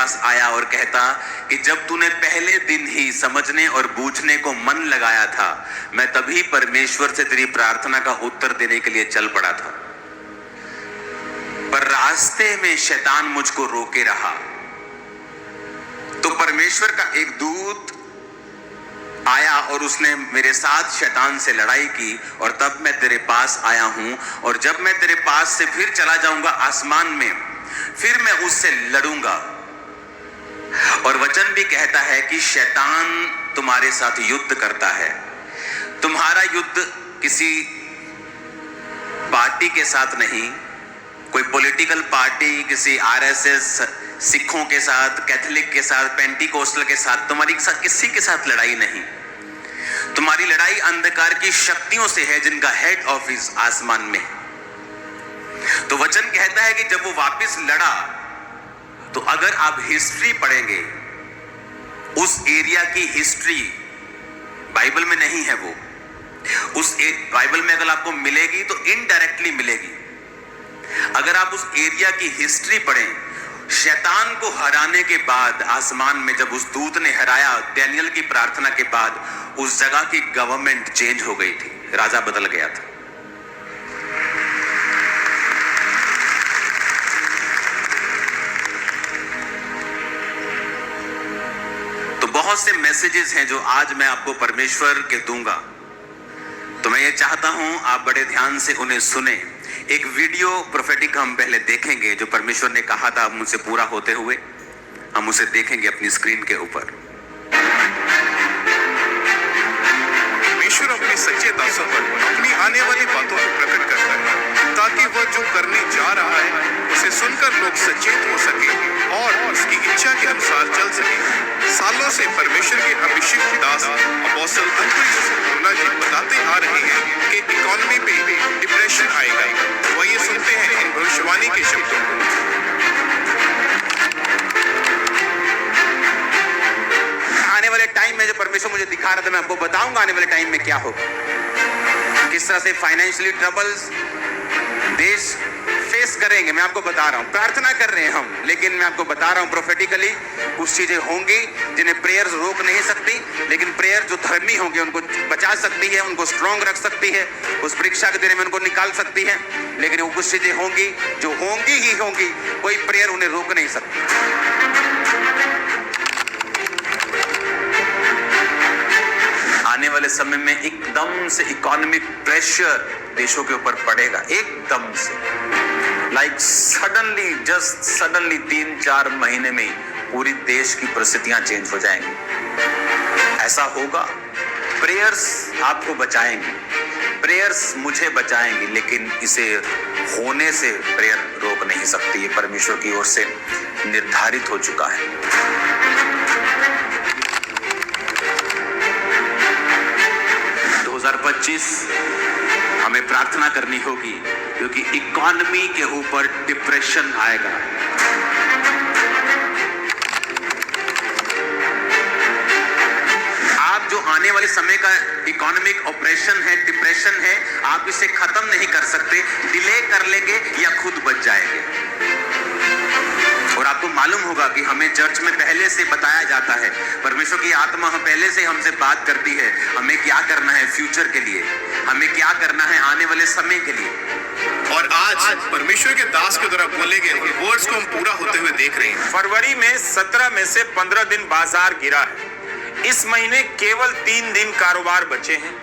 पास आया और कहता कि जब तूने पहले दिन ही समझने और बूझने को मन लगाया था, मैं तभी परमेश्वर से तेरी प्रार्थना का उत्तर देने के लिए चल पड़ा था, पर रास्ते में शैतान मुझको रोके रहा। तो परमेश्वर का एक दूत आया और उसने मेरे साथ शैतान से लड़ाई की, और तब मैं तेरे पास आया हूं, और जब मैं तेरे पास से फिर चला जाऊंगा आसमान में, फिर मैं उससे लड़ूंगा। और वचन भी कहता है कि शैतान तुम्हारे साथ युद्ध करता है। तुम्हारा युद्ध किसी पार्टी के साथ नहीं, कोई पॉलिटिकल पार्टी, किसी आरएसएस, सिखों के साथ, कैथोलिक के साथ, पेंटिकोस्टल के साथ, तुम्हारी किसी के साथ लड़ाई नहीं। तुम्हारी लड़ाई अंधकार की शक्तियों से है जिनका हेड ऑफिस आसमान में। तो वचन कहता है कि जब वो वापस लड़ा, तो अगर आप हिस्ट्री पढ़ेंगे, उस एरिया की हिस्ट्री बाइबल में नहीं है, वो उस बाइबल में अगर आपको मिलेगी तो इनडायरेक्टली मिलेगी। अगर आप उस एरिया की हिस्ट्री पढ़ें, शैतान को हराने के बाद आसमान में जब उस दूत ने हराया, डैनियल की प्रार्थना के बाद, उस जगह की गवर्नमेंट चेंज हो गई थी, राजा बदल गया था। तो बहुत से मैसेजेस हैं जो आज मैं आपको परमेश्वर के दूंगा, तो मैं ये चाहता हूं आप बड़े ध्यान से उन्हें सुने। एक वीडियो प्रोफेटिक हम पहले देखेंगे जो परमेश्वर ने कहा था मुझसे पूरा होते हुए, हम उसे देखेंगे अपनी स्क्रीन के ऊपर। परमेश्वर अपने सच्चे दासों पर अपनी आने वाली बातों को प्रकट करता है, ताकि वह जो करने जा रहा है उसे सुनकर लोग सचेत हो सके और उसकी इच्छा के अनुसार चल सके। सालों से परमेश्वर के अभिषिक्त दास अपोस्टल अंकुर यूसुफ जी बताते आ रहे हैं कि इकोनॉमी पे डिप्रेशन आएगा। तो वही सुनते हैं इन भविष्यवाणी के शब्दों को। आने वाले टाइम में जो परमेश्वर मुझे दिखा रहा था, मैं आपको बताऊंगा आने वाले टाइम में क्या होगा, किस तरह से फाइनेंशियली ट्रबल्स देश फेस करेंगे। मैं आपको बता रहा हूं, प्रार्थना कर रहे हैं हम, लेकिन मैं आपको बता रहा हूं प्रोफेटिकली कुछ चीजें होंगी जिन्हें प्रेयर रोक नहीं सकती, लेकिन प्रेयर जो धर्मी होंगे उनको बचा सकती है, उनको स्ट्रॉन्ग रख सकती है, उस परीक्षा के दिन में उनको निकाल सकती है। लेकिन वो कुछ चीजें होंगी जो होंगी ही होंगी, कोई प्रेयर उन्हें रोक नहीं सकती। आने वाले समय में एकदम से इकोनॉमिक प्रेशर देशों के ऊपर पड़ेगा, एकदम से, लाइक सडनली, जस्ट सडनली 3-4 महीने में पूरी देश की परिस्थितियां चेंज हो जाएंगी। ऐसा होगा। प्रेयर्स आपको बचाएंगे, प्रेयर्स मुझे बचाएंगी, लेकिन इसे होने से प्रेयर रोक नहीं सकती। ये परमेश्वर की ओर से निर्धारित हो चुका है। 2025 हमें प्रार्थना करनी होगी, क्योंकि इकोनॉमी के ऊपर डिप्रेशन आएगा। आप जो आने वाले समय का इकोनॉमिक ऑपरेशन है, डिप्रेशन है, आप इसे खत्म नहीं कर सकते, डिले कर लेंगे या खुद बच जाएंगे। और आपको मालूम होगा कि हमें चर्च में पहले से बताया जाता है, परमेश्वर की आत्मा हम पहले से हमसे बात करती है, हमें क्या करना है फ्यूचर के लिए, हमें क्या करना है आने वाले समय के लिए। और आज परमेश्वर के दास के द्वारा बोले गए वर्ड्स को हम पूरा होते हुए देख रहे हैं। फरवरी में 17 में से 15 दिन बाजार गिरा है। इस महीने केवल 3 दिन कारोबार बचे हैं।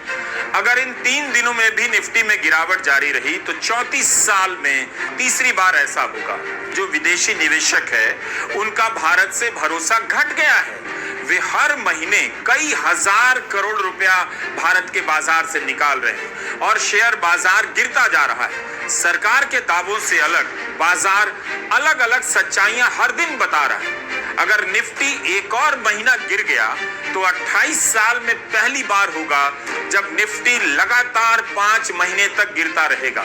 अगर इन 3 दिनों में भी निफ्टी में गिरावट जारी रही तो 34 साल में तीसरी बार ऐसा होगा। जो विदेशी निवेशक है उनका भारत से भरोसा घट गया है। वे हर महीने कई हजार करोड़ रुपया भारत के बाजार से निकाल रहे हैं और शेयर बाजार गिरता जा रहा है। सरकार के दावों से अलग बाजार अलग अलग सच्चाइयां हर दिन बता रहा है। अगर निफ्टी एक और महीना गिर गया तो 28 साल में पहली बार होगा जब निफ्टी लगातार 5 महीने तक गिरता रहेगा।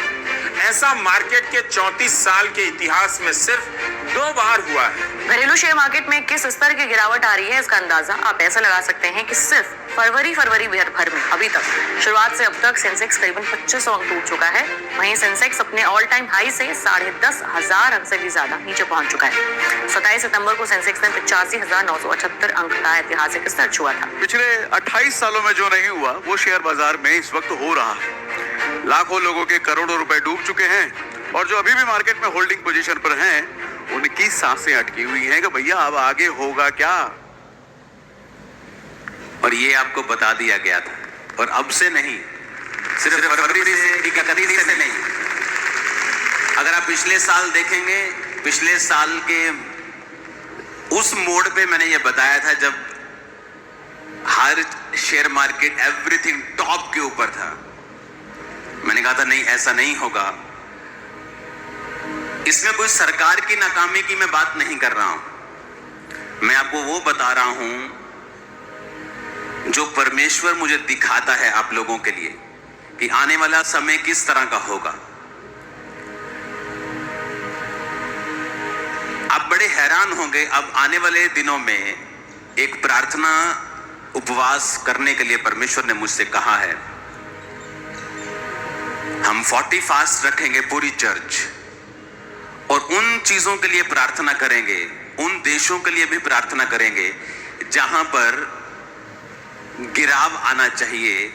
ऐसा मार्केट के 34 साल के इतिहास में सिर्फ 2 बार हुआ है। घरेलू शेयर मार्केट में किस स्तर की गिरावट आ रही है, इसका अंदाजा आप ऐसा लगा सकते हैं कि सिर्फ फरवरी भर में अभी तक शुरुआत से अब तक सेंसेक्स करीबन 2500 अंक टूट चुका है। वहीं सेंसेक्स अपने ऑल टाइम हाई से 10,500 अंक से भी ज्यादा नीचे पहुंच चुका है। 27 सितंबर को सेंसेक्स ने 85,978 अंक का ऐतिहासिक स्तर छुआ था। पिछले 28 सालों में जो नहीं हुआ वो शेयर बाजार में इस वक्त हो रहा है। लाखों लोगों के करोड़ों रुपए डूब चुके हैं और जो अभी भी मार्केट में होल्डिंग पोजीशन पर हैं, उनकी सांसें अटकी हुई हैं कि भैया अब आगे होगा क्या। और ये आपको बता दिया गया था, और अब से नहीं, सिर्फ फरवरी से 31 से नहीं। अगर आप पिछले साल देखेंगे, पिछले साल के उस मोड पे मैंने ये बताया था जब हर शेयर मार्केट एवरीथिंग टॉप के ऊपर था। मैंने कहा था नहीं, ऐसा नहीं होगा। इसमें कोई सरकार की नाकामी की मैं बात नहीं कर रहा हूं, मैं आपको वो बता रहा हूं जो परमेश्वर मुझे दिखाता है आप लोगों के लिए कि आने वाला समय किस तरह का होगा। आप बड़े हैरान होंगे, अब आने वाले दिनों में एक प्रार्थना उपवास करने के लिए परमेश्वर ने मुझसे कहा है। हम 40 फास्ट रखेंगे पूरी चर्च, और उन चीजों के लिए प्रार्थना करेंगे, उन देशों के लिए भी प्रार्थना करेंगे जहां पर गिराव आना चाहिए।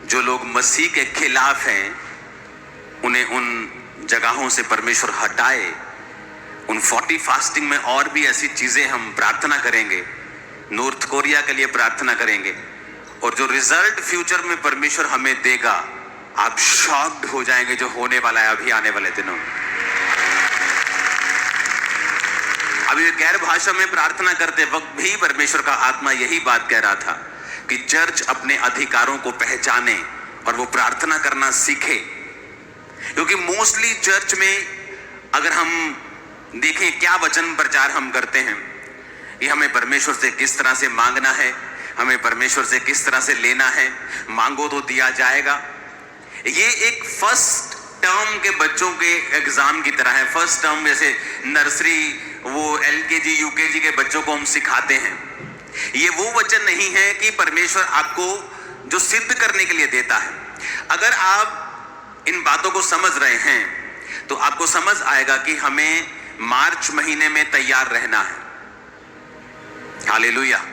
जो लोग मसीह के खिलाफ हैं, उन्हें उन जगहों से परमेश्वर हटाए। उन 40 फास्टिंग में और भी ऐसी चीजें हम प्रार्थना करेंगे। नॉर्थ कोरिया के लिए प्रार्थना करेंगे, और जो रिजल्ट फ्यूचर में परमेश्वर हमें देगा, आप शॉक्ड हो जाएंगे जो होने वाला है अभी आने वाले दिनों में। अभी गैर भाषा में प्रार्थना करते वक्त भी परमेश्वर का आत्मा यही बात कह रहा था कि चर्च अपने अधिकारों को पहचाने और वो प्रार्थना करना सीखे। क्योंकि मोस्टली चर्च में अगर हम देखें क्या वचन प्रचार हम करते हैं, ये हमें परमेश्वर से किस तरह से मांगना है, हमें परमेश्वर से किस तरह से लेना है, मांगो तो दिया जाएगा। ये एक फर्स्ट टर्म के बच्चों के एग्जाम की तरह है। फर्स्ट टर्म जैसे नर्सरी, वो LKG UKG के बच्चों को हम सिखाते हैं। ये वो वचन नहीं है कि परमेश्वर आपको जो सिद्ध करने के लिए देता है। अगर आप इन बातों को समझ रहे हैं तो आपको समझ आएगा कि हमें मार्च महीने में तैयार रहना है। हालेलुया।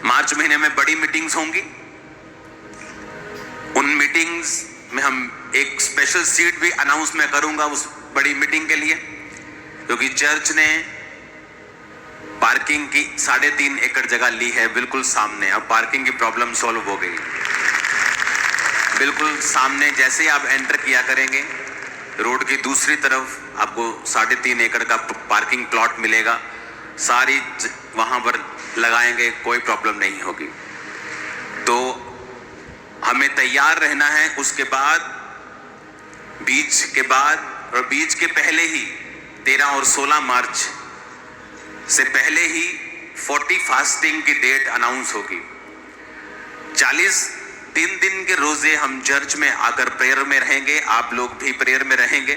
मार्च महीने में बड़ी मीटिंग्स होंगी। उन मीटिंग्स में हम एक स्पेशल सीट भी अनाउंस मैं करूंगा उस बड़ी मीटिंग के लिए, क्योंकि चर्च ने पार्किंग की 3.5 एकड़ जगह ली है बिल्कुल सामने। अब पार्किंग की प्रॉब्लम सॉल्व हो गई। बिल्कुल सामने जैसे आप एंटर किया करेंगे, रोड की दूसरी तरफ आपको 3.5 एकड़ का पार्किंग प्लॉट मिलेगा। सारी वहां पर लगाएंगे, कोई प्रॉब्लम नहीं होगी। तो हमें तैयार रहना है। उसके बाद बीच के बाद और बीच के पहले ही 13 और 16 मार्च से पहले ही 40 फास्टिंग की डेट अनाउंस होगी। 40 3 दिन के रोजे हम चर्च में आकर प्रेयर में रहेंगे। आप लोग भी प्रेयर में रहेंगे।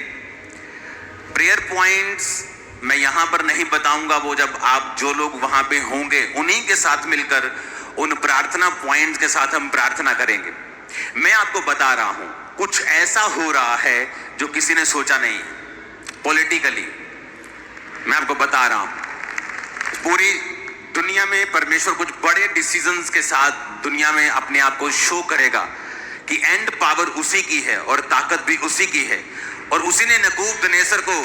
प्रेयर पॉइंट्स मैं यहां पर नहीं बताऊंगा, वो जब आप जो लोग वहां पे होंगे उन्हीं के साथ मिलकर उन प्रार्थना पॉइंट्स के साथ हम प्रार्थना करेंगे। मैं आपको बता रहा हूं, कुछ ऐसा हो रहा है जो किसी ने सोचा नहीं। पॉलिटिकली मैं आपको बता रहा हूं, पूरी दुनिया में परमेश्वर कुछ बड़े डिसीजंस के साथ दुनिया में अपने आप को शो करेगा कि एंड पावर उसी की है और ताकत भी उसी की है। और उसी ने नबूकदनेस्सर को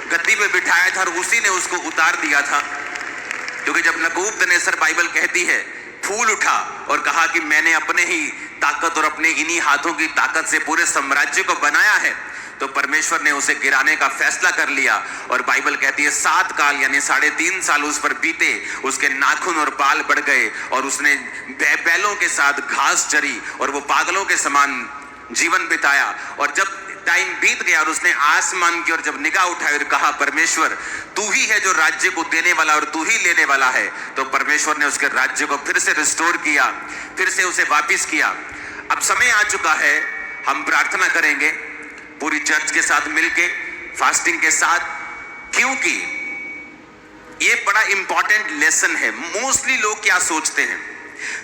गद्दी पे बिठाया था और उसी ने उसको उतार दिया था। क्योंकि जब नबूकदनेस्सर, बाइबल कहती है, फूल उठा और कहा कि मैंने अपने ही ताकत और अपने इन्हीं हाथों की ताकत से पूरे साम्राज्य को बनाया है, तो परमेश्वर ने उसे गिराने का फैसला कर लिया। और बाइबल कहती है 7 काल यानी 3.5 साल उस पर बीते, उसके नाखून और बाल बढ़ गए और उसने बैलों के साथ घास चरी और वो पागलों के समान जीवन बिताया। और जब टाइम बीत गया और उसने आसमान की ओर जब निगाह उठाई और कहा, परमेश्वर तू ही है जो राज्य को देने वाला और तू ही लेने वाला है, तो परमेश्वर ने उसके राज्य को फिर से रिस्टोर किया, फिर से उसे वापिस किया। अब समय आ चुका है, हम प्रार्थना करेंगे पूरी चर्च के साथ मिलके, फास्टिंग के साथ क्योंकि ये बड़ा इंपॉर्टेंट लेसन है। मोस्टली लोग क्या सोचते हैं,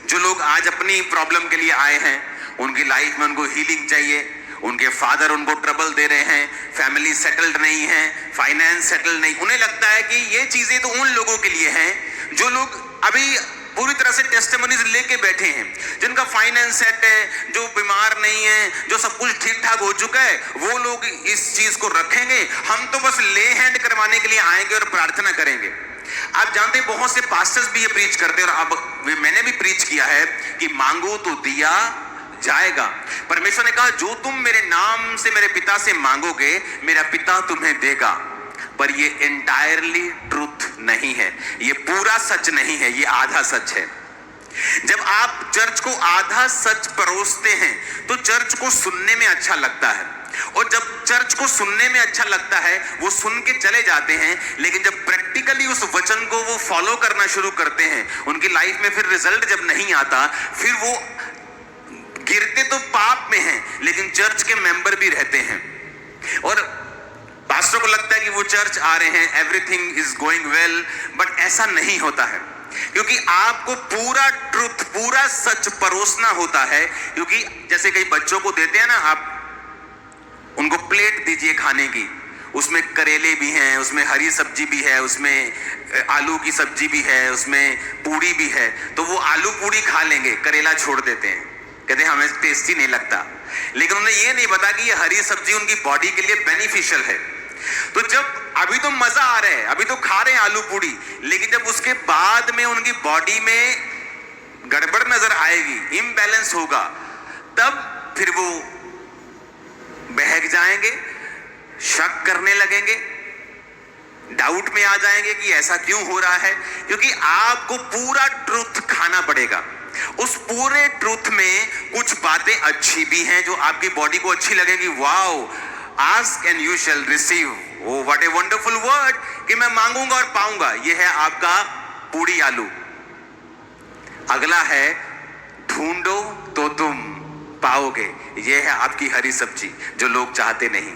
जो लोग आज अपनी प्रॉब्लम के लिए आए हैं, उनकी लाइफ में उनको हीलिंग चाहिए, उनके फादर उनको ट्रबल दे रहे हैं, फैमिली सेटल्ड नहीं है, फाइनेंस सेटल्ड नहीं, उन्हें लगता है कि ये चीजें तो उन लोगों के लिए हैं जो लोग अभी पूरी तरह से टेस्टिमोनीज लेके बैठे हैं, जिनका फाइनेंस सेट है, जो बीमार नहीं है, जो सब कुछ ठीक ठाक हो चुका है, वो लोग इस चीज को रखेंगे। हम तो बस ले हैंड करवाने के लिए आएंगे और प्रार्थना करेंगे। आप जानते हैं बहुत से पास्टर्स भी ये प्रीच करते हैं, और अब मैंने भी प्रीच किया है कि मांगो तो दिया जाएगा। परमेश्वर ने कहा जो तुम मेरे नाम से मेरे पिता से मांगोगे मेरा पिता तुम्हें देगा। पर ये एंटायरली ट्रूथ नहीं है, ये पूरा सच नहीं है, ये आधा सच है। जब आप चर्च को आधा सच परोसते हैं तो चर्च को सुनने में अच्छा लगता है, और जब चर्च को सुनने में अच्छा लगता है वो सुन के चले जाते हैं, लेकिन जब प्रैक्टिकली उस वचन को वो फॉलो करना शुरू करते हैं, उनकी लाइफ में फिर रिजल्ट जब नहीं आता, फिर वो गिरते तो पाप में हैं, लेकिन चर्च के मेंबर भी रहते हैं। और पास्टर को लगता है कि वो चर्च आ रहे हैं, everything is going well, but ऐसा नहीं होता है, क्योंकि आपको पूरा ट्रुथ, पूरा सच परोसना होता है। क्योंकि जैसे कई बच्चों को देते हैं ना, आप उनको प्लेट दीजिए खाने की, उसमें करेले भी हैं, उसमें हरी सब्जी भी है, उसमें आलू की सब्जी भी है, उसमें पूड़ी भी है, तो वो आलू पूड़ी खा लेंगे, करेला छोड़ देते हैं, कहते हैं हमें टेस्टी नहीं लगता। लेकिन उन्हें ये नहीं पता कि ये हरी सब्जी उनकी बॉडी के लिए बेनिफिशियल है। तो जब अभी तो मजा आ रहा है, अभी तो खा रहे हैं आलू पूड़ी, लेकिन जब उसके बाद में उनकी बॉडी में गड़बड़ नजर आएगी, इम्बैलेंस होगा, तब फिर वो बहक जाएंगे, शक करने लगेंगे, डाउट में आ जाएंगे कि ऐसा क्यों हो रहा है। क्योंकि आपको पूरा ट्रूथ खाना पड़ेगा। उस पूरे ट्रूथ में कुछ बातें अच्छी भी हैं जो आपकी बॉडी को अच्छी लगेगी। Wow, ask and you shall receive, oh what a wonderful word, कि मैं मांगूंगा और पाऊंगा। यह है आपका पूड़ी आलू। अगला है ढूंढो तो तुम पाओगे, यह है आपकी हरी सब्जी जो लोग चाहते नहीं।